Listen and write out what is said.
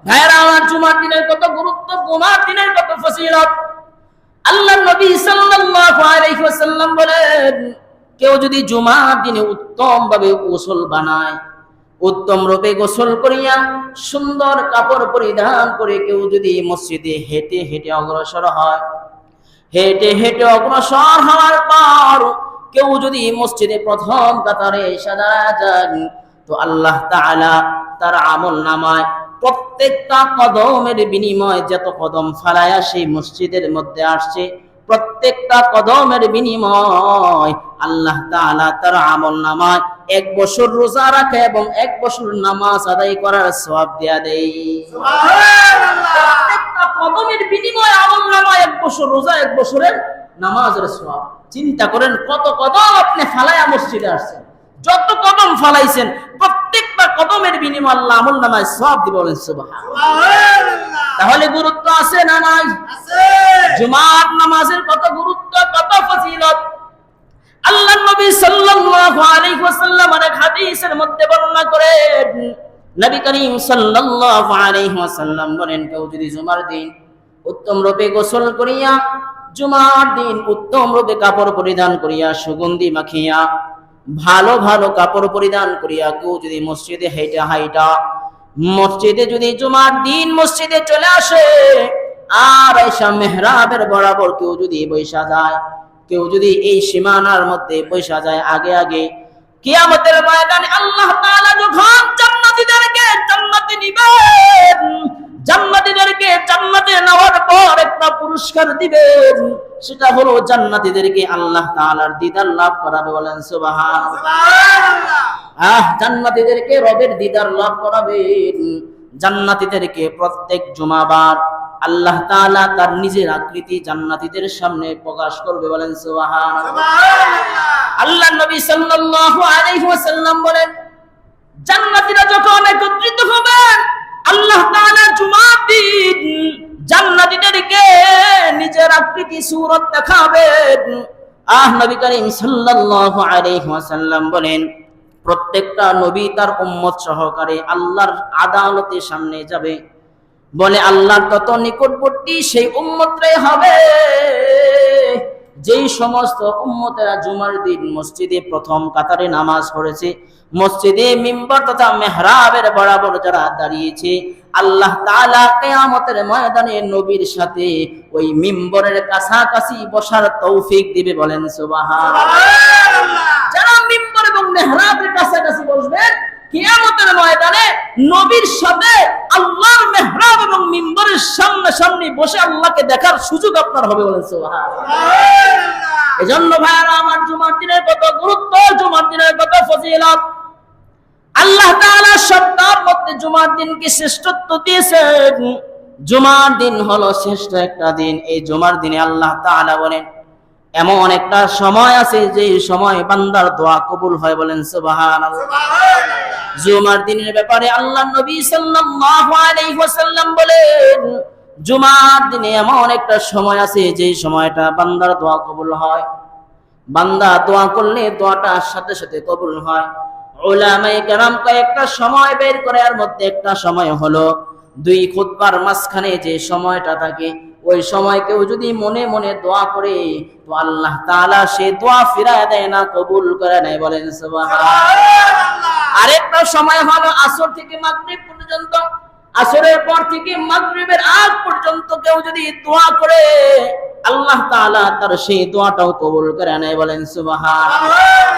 ভাইরা আমার, জুমার দিনের কত গুরুত্ব, জুমার দিনের কত ফজিলত। আল্লাহর নবী সাল্লাল্লাহু আলাইহি ওয়াসাল্লাম বলেন, কেউ যদি জুমার দিনে উত্তম ভাবে গোসল বানায়, উত্তম রূপে গোসল করিয়া সুন্দর কাপড় পরিধান করে কেউ যদি মসজিদে হেঁটে হেঁটে অগ্রসর হয়, হেঁটে হেঁটে অগ্রসর হওয়ার পর কেউ যদি মসজিদে প্রথম কাতারে এসে দাঁড়ায়, তো আল্লাহ তাআলা তার আমল নামায় প্রত্যেকটা কদমের বিনিময়ে, যত কদম ফালায়া সেই মসজিদের মধ্যে আসছে, প্রত্যেকটা কদমের বিনিময় আল্লাহ তাআলা তার আমল নামায় 1 বছর রোজা রাখা এবং 1 বছর নামাজ আদায় করার সওয়াব দেয়া দেয়। সুবহানাল্লাহ। প্রত্যেকটা কদমের বিনিময়ে আমল নামায় 1 বছর রোজা, 1 বছরের নামাজের সওয়াব। চিন্তা করেন কত কদম আপনি ফালায়া মসজিদে আসছেন, যত কদম ফালাইছেন প্রত্যেকটা কদমের বিনিময়ে আল্লাহ আমল নামায় সওয়াব দিবেন। বলেন সুবহানাল্লাহ। তাহলে গুরুত্ব আছে না নাই? আছে। জুমার নামাজের কত গুরুত্ব, কত ফজিলত। আল্লাহর নবী সাল্লাল্লাহু আলাইহি ওয়াসাল্লাম এক হাদিসের মধ্যে বর্ণনা করেন, নবী করিম সাল্লাল্লাহু আলাইহি ওয়াসাল্লাম বলেন, কেউ যদি জুমার দিন উত্তম রূপে গোসল করিয়া, জুমার দিন উত্তম রূপে কাপড় পরিধান করিয়া, সুগন্ধি মাখিয়া, ভালো ভালো কাপড় পরিধান করিয়া কেউ যদি মসজিদে হাইটা হাইটা মসজিদে যদি জুমার দিন মসজিদে চলে আসে, আর এসা মেহরাবের বরাবর কেউ যদি বৈশা যায়, কেউ যদি এই সীমানার মধ্যে বৈশা যায়, আগে আগে কিয়ামতের ময়দানে আল্লাহ তাআলা যখন জান্নাতীদেরকে জান্নাতে নিবেন, জান্নাতীদেরকে জান্নাতে নেওয়ার পর একটা পুরস্কার দিবেন, সেটা হলো জান্নাতীদেরকে আল্লাহ তাআলার দিদার লাভ করাবে। বলেন সুবহানাল্লাহ। জান্নাতীদেরকে রবের দিদার লাভ করাবেন। জান্নাতীদেরকে প্রত্যেক জুমাবার আল্লাহ তাআলা তার নিজের আকৃতি জান্নাতীদের সামনে প্রকাশ করবে। বলেন সুবহানাল্লাহ। আল্লাহর নবী সাল্লাল্লাহু আলাইহি ওয়াসাল্লাম বলেন, জান্নাতীরা যখন একত্রিত হবেন, আল্লাহ তাআলা জুমার দিন জান্নাতীদেরকে নিজের আকৃতি সূরত দেখাবেন। নবী করিম সাল্লাল্লাহু আলাইহি ওয়াসাল্লাম বলেন, প্রত্যেকটা নবী তার উম্মত সহকারে আল্লাহর আদালতের সামনে যাবে। বলে আল্লাহর তত নিকটবর্তী সেই উম্মতরাই হবে যেই সমস্ত উম্মতেরা জুমার দিন মসজিদে প্রথম কাতারে নামাজ পড়েছে, মসজিদে মিম্বার তথা মেহরাবের বরাবর যারা দাঁড়িয়েছে, আল্লাহ তাআলা কিয়ামতের ময়দানে নবীর সাথে ওই মিম্বরের কাছাকাছি বসার তৌফিক দিবে। বলেন সুবহানাল্লাহ। যারা মিম্বর এবং মেহরাবের কাছাকাছি বসবেন, কিয়ামতের ময়দানে নবীর সাথে আল্লাহর মেহরাব এবং মিম্বরের সামনাসামনি বসে আল্লাহকে দেখার সুযোগ আপনার হবে। বলেন সুবহানাল্লাহ। এজন্য ভাইরা আমার, জুমার দিনের কত গুরুত্ব, জুমার দিনের কত ফজিলত। আল্লাহ তাআলা সপ্তাহের মধ্যে জুমার দিনকে শ্রেষ্ঠত্ব দিয়েছেন। জুমার দিন হলো শ্রেষ্ঠ একটা দিন। এই জুমার দিনে আল্লাহ তাআলা বলেন, এমন একটা সময় আছে যে সময় বান্দার দোয়া কবুল হয়। বলেন সুবহানাল্লাহ। জুমার দিনের ব্যাপারে আল্লাহর নবী সাল্লাল্লাহু আলাইহি ওয়াসাল্লাম বলেন, জুমার দিনে এমন একটা সময় আছে যে সময়টা বান্দার দোয়া কবুল হয়। বান্দা দোয়া করলে দোয়াটা সাথে সাথে কবুল হয়। উলামায়ে কেরাম কয়েকটা সময় বের করে, এর মধ্যে একটা সময় হলো 2 খুতবার মাঝখানে যে সময়টা থাকে, ওই সময় কেউ যদি মনে মনে দোয়া করে, তো আল্লাহ তাআলা সেই দোয়া ফিরায় দেয় না, কবুল করে নেয়। বলেন সুবহানাল্লাহ। আরেকটা সময় হলো আসর থেকে মাগরিব পর্যন্ত। আসরের পর থেকে মাগরিবের আগ পর্যন্ত কেউ যদি দোয়া করে, আল্লাহ তাআলা তার সেই দোয়াটাও কবুল করে নেয়। বলেন সুবহানাল্লাহ।